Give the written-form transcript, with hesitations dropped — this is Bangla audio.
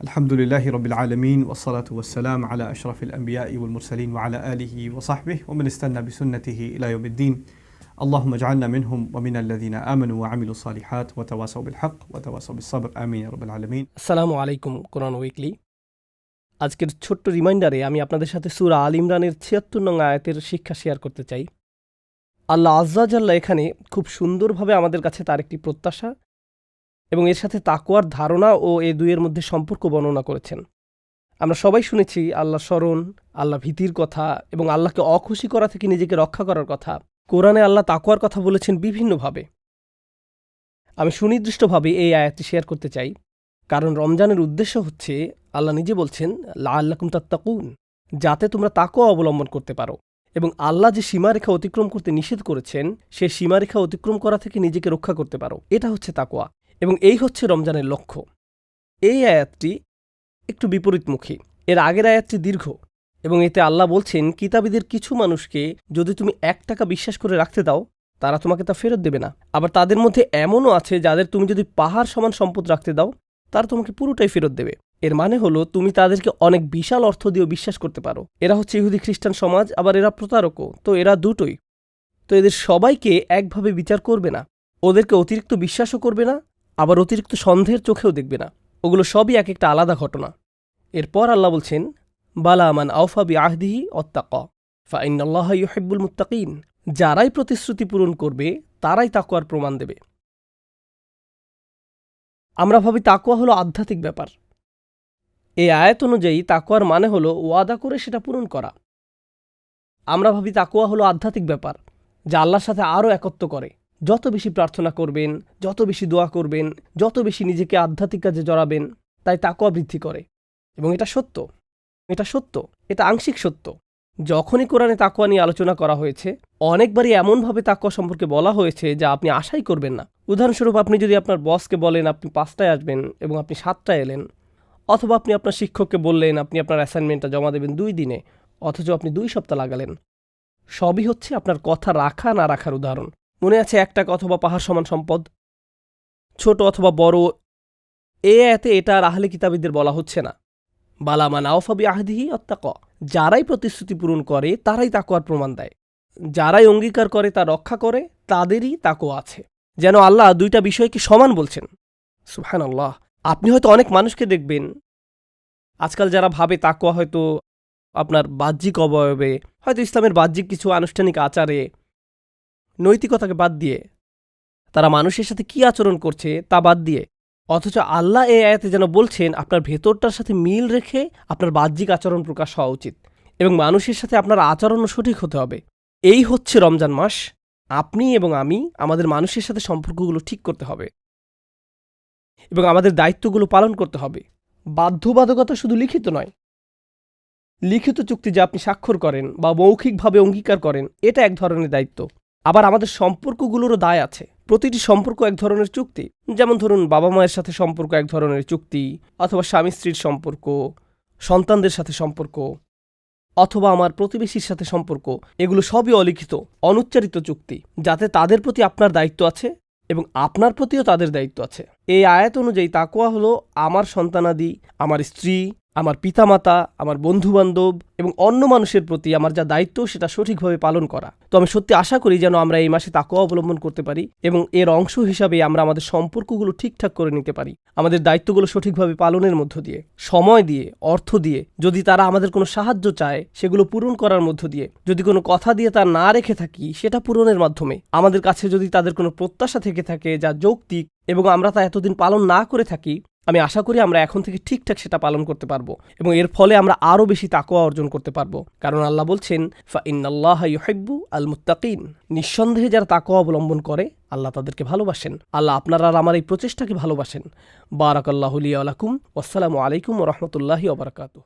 Alhamdulillahi Rabbil Alameen wa salatu wa salam ala ashrafil anbiya'i wal mursaleen wa ala alihi wa sahbihi wa man istanna bi sunnatihi ila yawmiddin. Allahumma ij'alna minhum wa minal ladhina amanu wa 'amilus salihat wa tawasaw bil haqq wa tawasaw bis sabr. Amin ya Rabbil Alameen. আসসালামু আলাইকুম কোরআন উইকলি। আজকের ছোট্ট রিমাইন্ডারে আমি আপনাদের সাথে সূরা আল ইমরানের ৭৬ নং আয়াতের শিক্ষা শেয়ার করতে চাই। আল্লাহ আজ্জা জাল্লা এখানে খুব সুন্দরভাবে আমাদের কাছে তার একটি প্রত্যাশা এবং এর সাথে তাকওয়ার ধারণা ও এ দুইয়ের মধ্যে সম্পর্ক বর্ণনা করেছেন। আমরা সবাই শুনেছি আল্লাহ স্মরণ, আল্লাহ ভীতির কথা এবং আল্লাহকে অখুশি করা থেকে নিজেকে রক্ষা করার কথা। কোরআনে আল্লাহ তাকওয়ার কথা বলেছেন বিভিন্নভাবে। আমি সুনির্দিষ্টভাবে এই আয়াতটি শেয়ার করতে চাই, কারণ রমজানের উদ্দেশ্য হচ্ছে আল্লাহ নিজে বলছেন লাআল্লাকুম তাত্তাকুন, যাতে তোমরা তাকওয়া অবলম্বন করতে পারো এবং আল্লাহ যে সীমারেখা অতিক্রম করতে নিষেধ করেছেন সেই সীমারেখা অতিক্রম করা থেকে নিজেকে রক্ষা করতে পারো। এটা হচ্ছে তাকওয়া এবং এই হচ্ছে রমজানের লক্ষ্য। এই আয়াতটি একটু বিপরীতমুখী। এর আগের আয়াতটি দীর্ঘ এবং এতে আল্লাহ বলছেন কিতাবীদের কিছু মানুষকে যদি তুমি ১ টাকা বিশ্বাস করে রাখতে দাও তারা তোমাকে তা ফেরত দেবে না। আবার তাদের মধ্যে এমনও আছে যাদের তুমি যদি পাহাড় সমান সম্পদ রাখতে দাও তারা তোমাকে পুরোটাই ফেরত দেবে। এর মানে হলো তুমি তাদেরকে অনেক বিশাল অর্থ দিয়েও বিশ্বাস করতে পারো। এরা হচ্ছে ইহুদি খ্রিস্টান সমাজ, আবার এরা প্রতারকও, তো এরা দুটোই। তো এদের সবাইকে একভাবে বিচার করবে না, ওদেরকে অতিরিক্ত বিশ্বাসও করবে না, আবার অতিরিক্ত সন্দেহের চোখেও দেখবে না। ওগুলো সবই এক একটা আলাদা ঘটনা। এরপর আল্লাহ বলছেন বালা মান আওফা বি আহদিহি ওয়াত্তাকা ফাইন্নাল্লাহা ইউহিব্বুল মুত্তাকিন, যারাই প্রতিশ্রুতি পূরণ করবে তারাই তাকওয়ার প্রমাণ দেবে। আমরা ভাবি তাকওয়া হলো আধ্যাত্মিক ব্যাপার। এই আয়াত অনুযায়ী তাকওয়ার মানে হলো ওয়াদা করে সেটা পূরণ করা। আমরা ভাবি তাকওয়া হলো আধ্যাত্মিক ব্যাপার যা আল্লাহর সাথে আরও একত্ব করে। যত বেশি প্রার্থনা করবেন, যত বেশি দোয়া করবেন, যত বেশি নিজেকে আধ্যাত্মিক কাজে জড়াবেন, তাই তাকওয়া বৃদ্ধি করে। এবং এটা সত্য, এটা আংশিক সত্য। যখনই কোরআনে তাকওয়া নিয়ে আলোচনা করা হয়েছে অনেকবারই এমনভাবে তাকওয়া সম্পর্কে বলা হয়েছে যা আপনি আশাই করবেন না। উদাহরণস্বরূপ, আপনি যদি আপনার বসকে বলেন আপনি ৫টায় আসবেন এবং আপনি ৭টায় এলেন, অথবা আপনি আপনার শিক্ষককে বললেন আপনি আপনার অ্যাসাইনমেন্টটা জমা দেবেন ২ দিনে, অথচ আপনি ২ সপ্তাহ লাগালেন। সবই হচ্ছে আপনার কথা রাখা না রাখার উদাহরণ। মনে আছে ১ টাকা অথবা পাহাড় সমান সম্পদ, ছোট অথবা বড়, এ আয়াতে এটা আর আহলে কিতাবীদের বলা হচ্ছে না। বালা মান আওফা বি আহদিহি ওয়াত্তাকা, যারাই প্রতিশ্রুতি পূরণ করে তারাই তাকওয়ার প্রমাণ দেয়, যারাই অঙ্গীকার করে তা রক্ষা করে তাদেরই তাকওয়া আছে। যেন আল্লাহ দুইটা বিষয়কে সমান বলছেন। সুবহানাল্লাহ। আপনি হয়তো অনেক মানুষকে দেখবেন আজকাল যারা ভাবে তাকওয়া হয়তো আপনার বাহ্যিক অবয়বে, হয়তো ইসলামের বাহ্যিক কিছু আনুষ্ঠানিক আচারে, নৈতিকতাকে বাদ দিয়ে তারা মানুষের সাথে কি আচরণ করছে তা বাদ দিয়ে, অথচ আল্লাহ এই আয়াতে যেন বলছেন আপনার ভেতরটার সাথে মিল রেখে আপনার বাহ্যিক আচরণ প্রকাশ হওয়া উচিত এবং মানুষের সাথে আপনার আচরণও সঠিক হতে হবে। এই হচ্ছে রমজান মাস। আপনি এবং আমি আমাদের মানুষের সাথে সম্পর্কগুলো ঠিক করতে হবে এবং আমাদের দায়িত্বগুলো পালন করতে হবে। বাধ্যবাধকতা শুধু লিখিত নয়, লিখিত চুক্তি যা আপনি স্বাক্ষর করেন বা মৌখিকভাবে অঙ্গীকার করেন এটা এক ধরনের দায়িত্ব। আবার আমাদের সম্পর্কগুলোরও দায় আছে। প্রতিটি সম্পর্ক এক ধরনের চুক্তি। যেমন ধরুন বাবা মায়ের সাথে সম্পর্ক এক ধরনের চুক্তি, অথবা স্বামী স্ত্রীর সম্পর্ক, সন্তানদের সাথে সম্পর্ক, অথবা আমার প্রতিবেশীর সাথে সম্পর্ক। এগুলো সবই অলিখিত, অনুচ্চারিত চুক্তি, যাতে তাদের প্রতি আপনার দায়িত্ব আছে এবং আপনার প্রতিও তাদের দায়িত্ব আছে। এই আয়াত অনুযায়ী তাকওয়া হলো আমার সন্তানাদি, আমার স্ত্রী, আমার পিতামাতা, আমার বন্ধুবান্ধব এবং অন্য মানুষের প্রতি আমার যা দায়িত্ব সেটা সঠিকভাবে পালন করা। তো আমি সত্যি আশা করি যেন আমরা এই মাসে তাকওয়া অবলম্বন করতে পারি এবং এর অংশ হিসাবে আমরা আমাদের সম্পর্কগুলো ঠিকঠাক করে নিতে পারি। আমাদের দায়িত্বগুলো সঠিকভাবে পালনের মধ্য দিয়ে, সময় দিয়ে, অর্থ দিয়ে, যদি তারা আমাদের কোনো সাহায্য চায় সেগুলো পূরণ করার মধ্য দিয়ে, যদি কোনো কথা দিয়ে তা না রেখে থাকি সেটা পূরণের মাধ্যমে, আমাদের কাছে যদি তাদের কোনো প্রত্যাশা থেকে থাকে যা যৌক্তিক এবং আমরা তা এতদিন পালন না করে থাকি, আমি আশা করি আমরা এখন থেকে ঠিকঠাক সেটা পালন করতে পারবো এবং এর ফলে আমরা আরও বেশি তাকওয়া অর্জন করতে পারবো। কারণ আল্লাহ বলছেন ফাইন্নাল্লাহা ইউহিব্বু আল মুত্তাকিন, নিঃসন্দেহে যারা তাকওয়া অবলম্বন করে আল্লাহ তাদেরকে ভালোবাসেন। আল্লাহ আপনার আর আমার এই প্রচেষ্টাকে ভালোবাসেন। বারাকাল্লাহু লি ওয়া লাকুম। ওয়াসসালামু আলাইকুম ওয়া রাহমাতুল্লাহি ওয়া বারাকাতুহু।